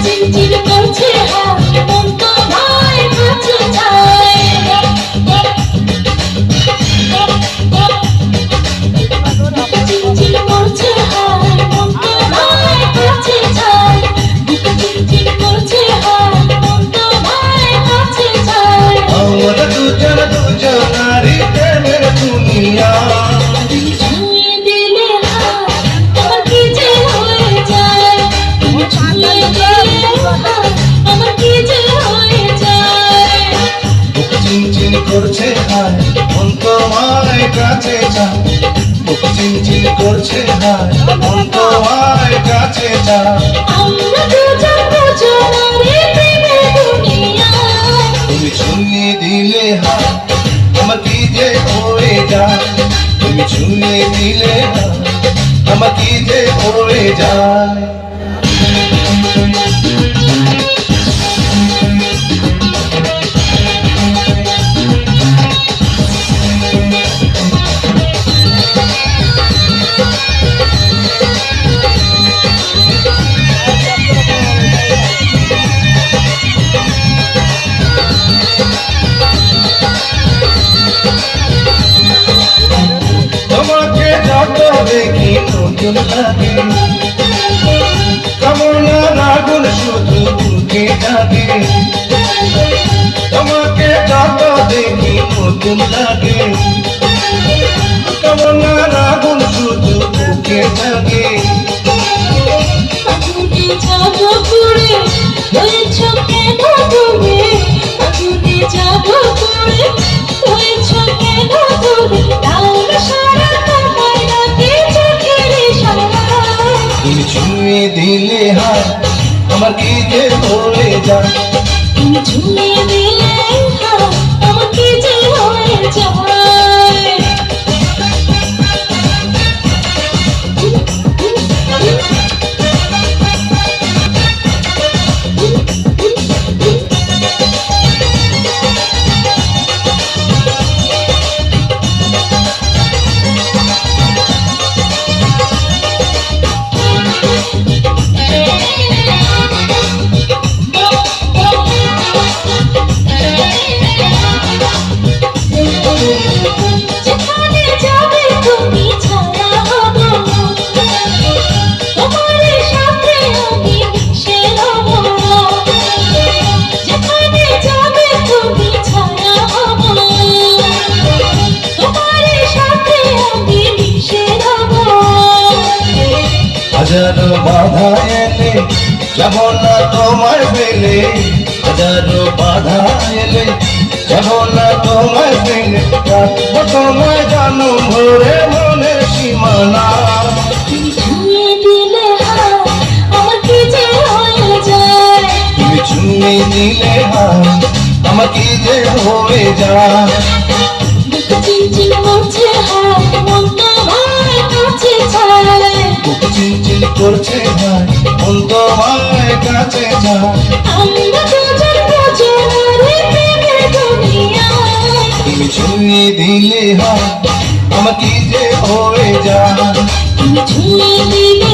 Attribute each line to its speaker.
Speaker 1: চিনচিন করছে হাত, মন তোমার কাছে চায়। চিনচিন করছে হাত, মন তোমার কাছে চায়। চিনচিন করছে হাত, মন তোমার কাছে চায়।
Speaker 2: আমরা দুজন দুজনারই প্রেমের দুনিয়া।
Speaker 1: তুমি ছুঁয়ে দিলে হাত, আমার কি যে হয়ে যায়। তুমি ছুঁয়ে দিলে হাত, আমার কি যে হয়ে যায়।
Speaker 2: বুক চিনচিন করছে হায়, মন তোমার কাছে চায়। বুক চিনচিন করছে হায়, মন তোমার কাছে চায়।
Speaker 1: আমরা দুজন দুজনারই প্রেমের দুনিয়া।
Speaker 2: তুমি ছুঁয়ে দিলে হায়, আমার কি যে হয়ে যায়। তুমি ছুঁয়ে দিলে হায়, আমার কি যে হয়ে যায়। তোমাকে যত দেখি নতুন লাগে, কামনার আগুন শুধু বুকে জাগে। তোমাকে যত দেখি নতুন লাগে, কামনার আগুন শুধু বুকে জাগে।
Speaker 1: আগুনে যাব পুড়ে, হয়েছ কেন তুমি। আগুনে যাব পুড়ে, হয়েছ কেন তুমি। তার সারা তোমার নাকি চোখের ইশারা।
Speaker 2: তুমি ছুঁয়ে দিলে হায়, আমার কি যে হয়ে যায়।
Speaker 1: তুমি ছুঁয়ে দিলে হাত, আমার কি যে হয়ে যায়। যেখানে যাবে তুমি ছায়া হব, তোমার সাথে আমি মিশে রব। যেখানে যাবে তুমি ছায়া হব, তোমার সাথে আমি মিশে রব।
Speaker 2: হাজারো বাধা এলে যাব না তোমার পেলে। হাজারো বাধা এলে যাব না তোমার পেলে। রাখবো তোমায় জানো ভরে মনের সীমানা।
Speaker 1: তুমি ছুঁয়ে দিলে হাত, আমার কি যে হয়ে যায়।
Speaker 2: তুমি ছুঁয়ে দিলে হায়, আমার কি যে হয়ে যায়।
Speaker 1: বুক চিনচিন করছে হাত, মন তোমার কাছে চায়।
Speaker 2: বুক চিনচিন করছে হায়, মন তোমার কাছে যায়।
Speaker 1: আমরা দুজন দুজনারই প্রেমের দুনিয়া।
Speaker 2: তুমি ছুঁয়ে দিলে হায়, আমার কি যে হয়ে যায়।
Speaker 1: তুমি ছুঁয়ে দিলে